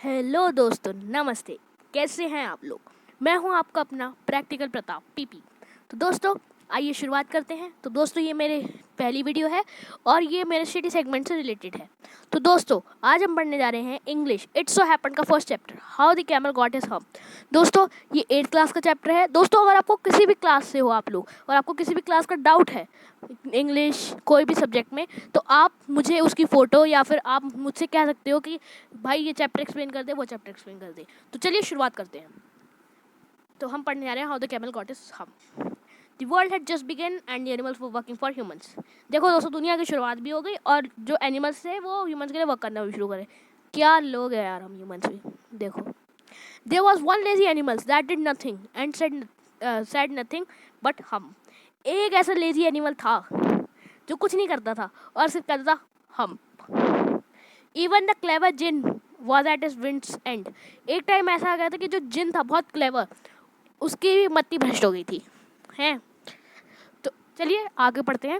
Hello दोस्तों, नमस्ते। कैसे हैं आप लोग? मैं हूं आपका अपना प्रैक्टिकल प्रताप पीपी। तो दोस्तों, आइए शुरुआत करते हैं। तो दोस्तों, ये मेरे पहली वीडियो है और ये मेरे सिटी सेगमेंट से रिलेटेड है। तो दोस्तों, आज हम पढ़ने जा रहे हैं इंग्लिश इट्स सो हैपेंड का first chapter, how the camel got his hump. दोस्तों, ये 8th क्लास का चैप्टर है। दोस्तों, अगर आपको किसी भी क्लास से हो आप लोग और आपको किसी भी क्लास का डाउट है इंग्लिश कोई भी सब्जेक्ट में, तो आप मुझे उसकी फ़ोटो या फिर आप मुझसे कह सकते हो कि भाई ये चैप्टर एक्सप्लेन कर दे, वो चैप्टर एक्सप्लेन कर दे। तो चलिए शुरुआत करते हैं। तो हम पढ़ने जा रहे हैं how the camel got his hump. The world had just begun and the animals were working for humans. देखो दोस्तों, दुनिया की शुरुआत भी हो गई और जो एनिमल्स थे वो ह्यूमंस के लिए वर्क करना भी शुरू करे। क्या लोग हैं यार हम ह्यूमंस भी। देखो, there was one lazy animals that did nothing and said nothing but humph. एक ऐसा लेजी एनिमल था जो कुछ नहीं करता था और सिर्फ करता था humph. Even the clever djinn was at his wits end. एक टाइम ऐसा आ गया था कि जो जिन था बहुत क्लेवर, उसकी भी मत्ती भ्रष्ट हो गई थी हैं। तो चलिए आगे पढ़ते हैं।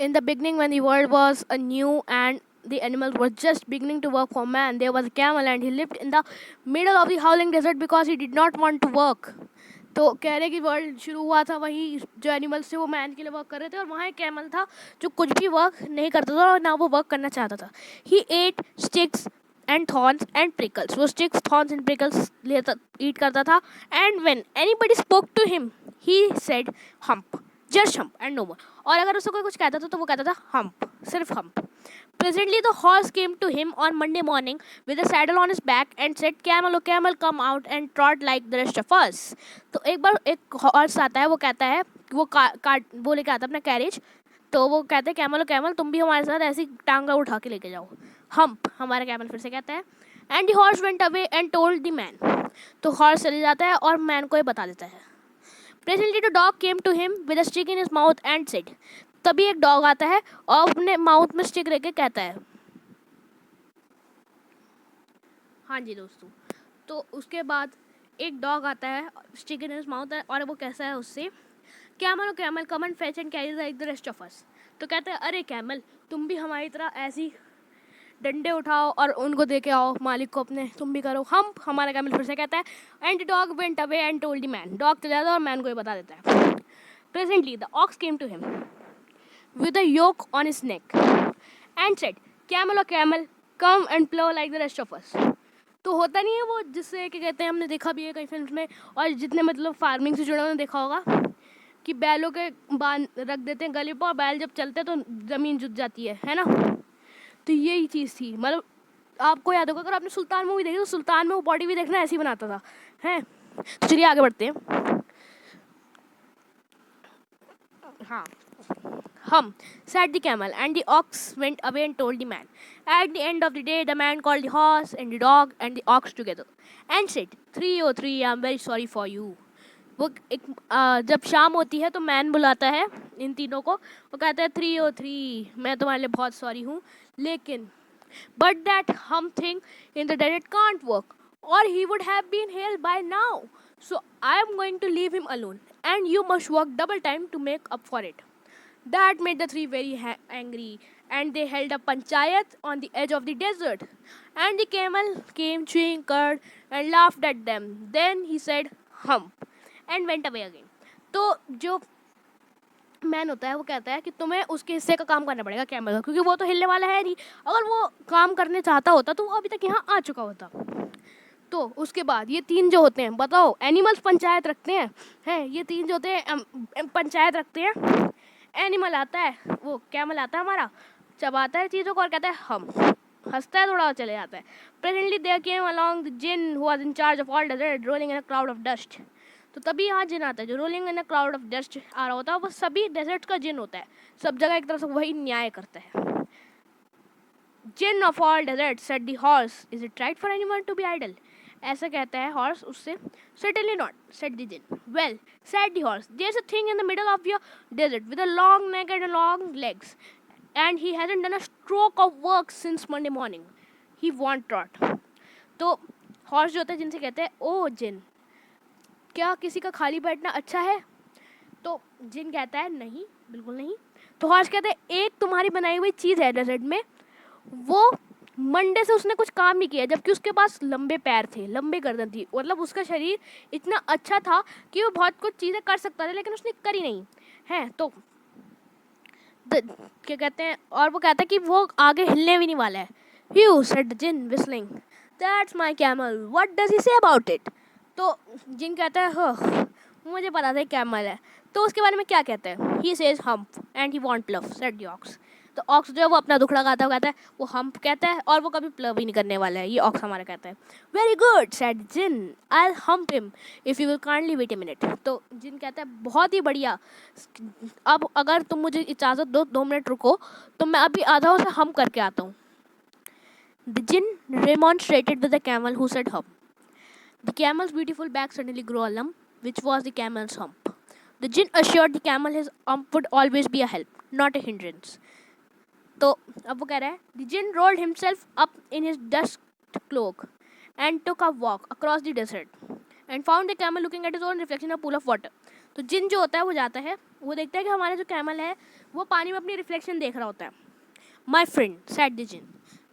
In the beginning when the world was a new and the animals were just beginning to work for man, there was a camel and he lived in the middle of the howling desert because he did not want to work. तो कह रहे कि world शुरू हुआ था, वही जो animals थे वो मैन के लिए वर्क कर रहे थे और वहाँ एक कैमल था जो कुछ भी वर्क नहीं करता था और ना वो वर्क करना चाहता था। He ate sticks and thorns and prickles. वो स्टिक्स थॉर्न्स एंड प्रिकल्स लेता ईट करता था। And when anybody spoke to him he said humph, just humph and no more. और अगर उसको कोई कुछ कहता था तो वो कहता था हम्प, सिर्फ hump. Presently, the horse came to him on Monday morning with a saddle on his back and said, "Camel, oh camel, come out and trot like the rest of us." तो एक बार एक horse आता है, वो कहता है वो वो लेके आता है अपना कैरेज। तो वो कहते हैं, कैमल, कैमल, तुम भी हमारे साथ ऐसी टांगा उठा के लेके जाओ। हम्प, हमारा कैमल फिर से कहता है। And the horse went away and told the man. तो हॉर्स चले जाता है और मैन को ये बता देता है। Presently, the dog came to him with a stick in his mouth and said, तभी एक डॉग आता है और अपने माउथ में स्टिक रख के कहता है। हाँ जी दोस्तों, तो उसके बाद एक डॉग आता है स्टिक इन हिज माउथ और वो कैसा है उससे, camel camel come and fetch and carry like the rest of us. तो कहता है, अरे कैमल, तुम भी हमारी तरह ऐसी डंडे उठाओ और उनको दे के आओ मालिक को अपने, तुम भी करो हम। हमारा कैमल फिर से कहता है। And the dog went away and told the man. Dog चला जाता है और मैन को ये बता देता है। Presently the ox came to him with a yoke on his neck and said, "Camel or camel, come and plow like the rest of us." तो होता नहीं है वो जिससे क्या कहते हैं, हमने देखा भी है कई फिल्म में और जितने मतलब फार्मिंग से जुड़े उन्होंने देखा होगा कि बैलों के बांध रख देते हैं गले पर और बैल जब चलते हैं तो ज़मीन जुत जाती है ना। तो यही चीज़ थी, मतलब आपको याद होगा अगर आपने सुल्तान मूवी देखी तो सुल्तान में वो बॉडी भी देखना ऐसे ही बनाता था हैं। तो चलिए आगे बढ़ते हैं। हाँ, hum, said the camel, and the ox went away and told the man. At the end of the day, the man called the horse and the dog and the ox together and said, 303, I'm very sorry for you. वो एक जब शाम होती है तो man बुलाता है इन तीनों को, वो कहता है 303, मैं तुम्हारे लिए बहुत सॉरी हूँ, लेकिन but that hum thing in the desert can't work or he would have been here by now. So I am going to leave him alone and you must work double time to make up for it. That made the three very angry, and they held a panchayat on the edge of the desert. And the camel came chewing curd and laughed at them. Then he said, "Hump," and went away again. तो जो man होता है वो कहता है कि तुम्हें उसके हिस्से का काम करना पड़ेगा कैमल का, क्योंकि वो तो हिलने वाला है नहीं। अगर वो काम करने चाहता होता तो वो अभी तक यहाँ आ चुका होता। तो उसके बाद ये तीन जो होते हैं, बताओ, एनिमल्स पंचायत रखते हैं ये तीन जो होते हैं पंचायत रखते हैं। एनिमल आता है, वो कैमल आता है हमारा, चबाता है चीज़ों को और कहता है हम, हंसता है थोड़ा और चले जाता है। Presently there came along the djinn who was in charge of all desert rolling in a cloud of dust. तो तभी यहाँ जिन आता है जो rolling in a cloud of dust आ रहा होता है, वो सभी डेजर्ट का जिन होता है, सब जगह एक तरह से वही न्याय करता है। Djinn of all desert said the horse, is it right for anyone to be idle. ऐसा कहता है हॉर्स उससे। Certainly not, said the jinn. Well, said the horse, there's a thing in the middle of your desert with a long neck and long legs, and he hasn't done a stroke of work since Monday morning. He won't trot. तो horse जो होता है जिनसे कहते हैं, ओ जिन, क्या किसी का खाली बैठना अच्छा है? तो जिन कहता है, नहीं, बिल्कुल नहीं। तो हॉर्स कहते हैं, एक तुम्हारी बनाई हुई चीज़ है डेजर्ट में, वो मंडे से उसने कुछ काम नहीं किया, जबकि उसके पास लंबे पैर थे, लंबे गर्दन थी, मतलब उसका शरीर इतना अच्छा था कि वो बहुत कुछ चीज़ें कर सकता था, लेकिन उसने करी नहीं है। तो क्या कहते हैं, और वो कहता है कि वो आगे हिलने भी नहीं वाला है। "You," said the Jinn, whistling. "That's my camel. What does he say about it?" तो जिन कहता है, "हाँ, मुझे पता था कैमल है।" तो उसके बारे में क्या कहता है? "He says hump and he won't bluff," said the ox. तो ऑक्स जो है वो अपना दुखड़ा गाता हुआ कहता है, वो हम्प कहता है और वो कभी प्लव ही नहीं करने वाला है, ये ऑक्स हमारा कहता है। "Very good," said Jinn. "I'll hump him if you will kindly wait a minute." तो जिन कहता है, बहुत ही बढ़िया, अब अगर तुम मुझे इजाज़त दो, 2 मिनट रुको, तो मैं अभी आधा उसे हम करके आता हूँ। The Jinn remonstrated with the camel, who said hump. The camel's beautiful back suddenly grew a lump, which was the camel's hump. The Jinn assured the camel his hump would always be a help, not a hindrance. तो अब वो कह रहा है, The Jinn rolled himself up in his dust cloak and took a walk across the desert and found the camel looking at his own reflection in a pool of water. तो जिन जो होता है वो जाता है, वो देखता है कि हमारा जो कैमल है वो पानी में अपनी रिफ्लेक्शन देख रहा होता है। My friend, said the Jinn.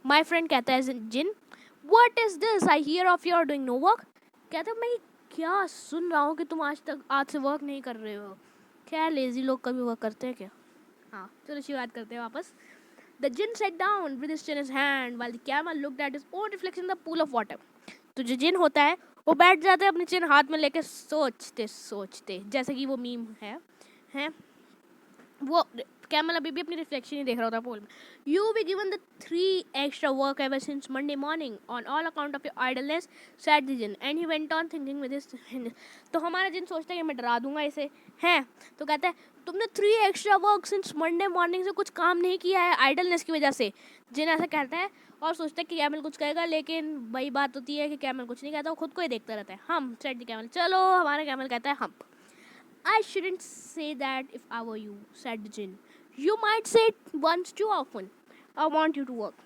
My friend कहता है जिन, What is this I hear of your doing no work? कहता है, मैं क्या सुन रहा हूँ कि तुम आज से वर्क नहीं कर रहे हो। क्या लेजी लोग कभी वर्क करते हैं क्या? हाँ, चलो शुरुआत करते हैं वापस। The Jinn sat down with his chin in his hand while the camel looked at his own reflection in the pool of water. तो जो जिन होता है वो बैठ जाता है अपनी चिन हाथ में लेके सोचते सोचते, जैसे कि वो मीम है वो कैमल अभी भी अपनी रिफ्लेक्शन ही देख रहा होता है पोल में। "You be given the 3 extra work ever since Monday morning on all account of your idleness," said the Jinn, and he went on thinking with his तो हमारा जिन सोचता है कि मैं डरा दूंगा इसे, हैं? तो कहता है, तुमने 3 extra work since Monday morning से कुछ काम नहीं किया है आइडलनेस की वजह से। जिन ऐसा कहता है और सोचता है कि कैमल कुछ कहेगा, लेकिन वही बात होती है कि कैमल कुछ नहीं कहता, वो खुद को ही देखता रहता है। हम सेड द कैमल, चलो हमारा कैमल कहता है हम। "I shouldn't say that if I were you," said the Jinn. "You might say it once too often. I want you to work."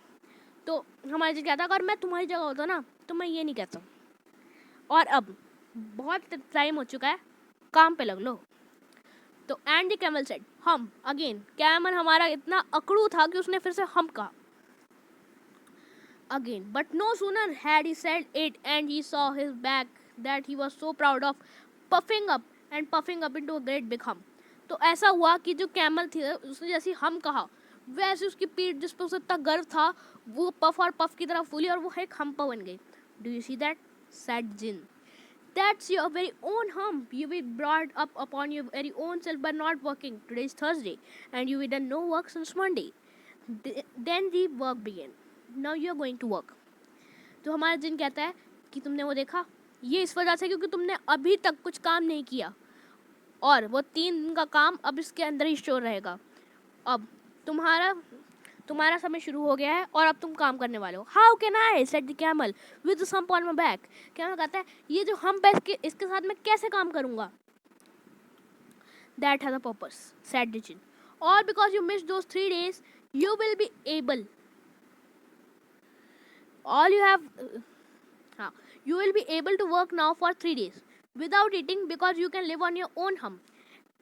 तो हमारा जिन कहता है, अगर मैं तुम्हारी जगह होता ना तो मैं ये नहीं कहता, और अब बहुत टाइम हो चुका है, काम पे लग लो। तो एंड द कैमल सेड हम अगेन। कैमल हमारा इतना अकड़ू था कि उसने फिर से हम कहा again. But no sooner had he said it and he saw his back that he was so proud of, puffing up into a great big hump. तो ऐसा हुआ कि जो कैमल थी उसने जैसे हम कहा, वैसे उसकी पीठ जिस पर उसे इतना गर्व था वो पफ और पफ की तरह फूली और वो एक हम्पा बन गई। "Do you see that?" said Jinn. "That's your very own hump. You were brought up upon your very own self by not working. Today is Thursday and you have done no work since Monday." Then the work began. "Now you are going to work." तो हमारा जिन कहता है कि तुमने वो देखा, ये इस वजह से क्योंकि तुमने अभी तक कुछ काम नहीं किया, और वो 3 दिन का काम अब इसके अंदर ही स्टोर रहेगा। अब तुम्हारा समय शुरू हो गया है और अब तुम काम करने वाले हो। "How can I?" said the camel with the hump on my back. Camel कहता है, ये जो हम्प है इसके साथ मैं कैसे काम करूँगा? "That has a purpose," said the Jinn. "All because you missed those 3 days, you will be able. You will be able to work now for 3 days without eating because you can live on your own hump.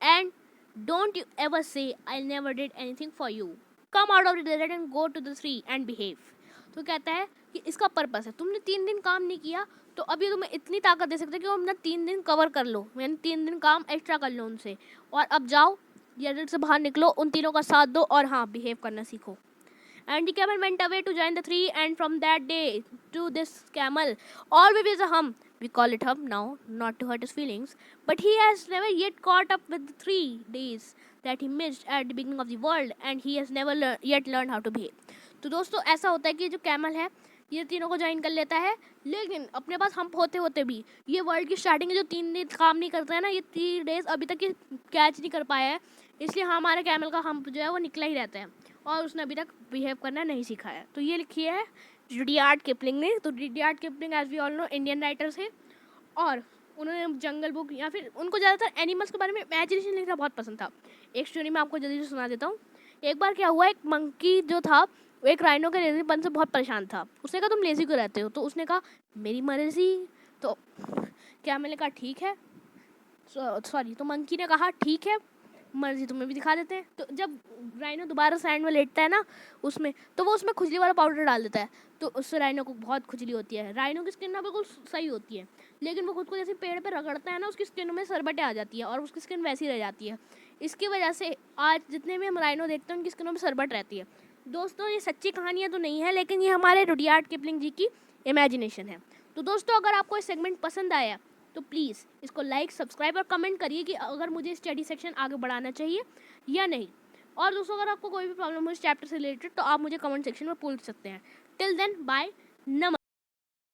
And don't you ever say I never did anything for you. Come out of the desert and go to the tree and behave." तो कहता है कि इसका purpose है, तुमने 3 दिन काम नहीं किया तो अभी तुम्हें इतनी ताकत दे सकते कि तुम अपना 3 दिन कवर कर लो, यानी 3 दिन काम एक्स्ट्रा कर लो उनसे, और अब जाओ डेजर्ट से बाहर निकलो, उन तीनों का साथ दो और हाँ बिहेव करना सीखो। And the camel went away to join the 3, and from that day to this camel always is a hum. We call it hum now, not to hurt his feelings, but he has never yet caught up with the 3 days that he missed at the beginning of the world, and he has never yet learned how to behave. तो दोस्तों ऐसा होता है कि जो camel है ये तीनों को ज्वाइन कर लेता है, लेकिन अपने पास हम्प होते होते भी ये वर्ल्ड की स्टार्टिंग में जो 3 दिन काम नहीं करता है ना, ये 3 डेज अभी तक ये कैच नहीं कर पाया है, इसलिए हमारे कैमल का हम्प जो है वो निकला ही रहता है और उसने अभी तक बिहेव करना नहीं सीखा है। तो ये लिखी है रुडयार्ड किपलिंग ने। तो Rudyard Kipling as we all know Indian writers है, और उन्होंने जंगल बुक या फिर उनको ज़्यादातर एनिमल्स के बारे में इमेजिनेशन लिखना बहुत पसंद था। एक स्टोरी मैं आपको जल्दी से सुना देता हूँ। एक बार क्या हुआ, एक मंकी जो था वो एक राइनो के लेजीपन से बहुत परेशान था। उसने कहा तुम लेजी क्यों रहते हो? तो उसने कहा मेरी मर्जी। तो क्या मैंने कहा ठीक है, सॉरी, तो मंकी ने कहा ठीक है, मर्जी तुम्हें भी दिखा देते हैं। तो जब राइनो दोबारा सैंड में लेटता है ना उसमें, तो वो उसमें खुजली वाला पाउडर डाल देता है, तो उससे राइनो को बहुत खुजली होती है। राइनो की स्किन ना बिल्कुल सही होती है, लेकिन वो खुद को जैसे पेड़ पे रगड़ता है ना, उसकी स्किन में सरबटें आ जाती है और उसकी स्किन वैसी रह जाती है। इसकी वजह से आज जितने भी हम राइनो देखते हैं उनकी स्किनों में सरबट रहती है। दोस्तों ये सच्ची कहानियाँ तो नहीं है, लेकिन ये हमारे रुडयार्ड किपलिंग जी की इमेजिनेशन है। तो दोस्तों अगर आपको ये सेगमेंट पसंद आया तो प्लीज़ इसको लाइक, सब्सक्राइब और कमेंट करिए कि अगर मुझे स्टडी सेक्शन आगे बढ़ाना चाहिए या नहीं। और दोस्तों अगर आपको कोई भी प्रॉब्लम हो इस चैप्टर से रिलेटेड तो आप मुझे कमेंट सेक्शन में पूछ सकते हैं। टिल देन बाय, नमस्ते।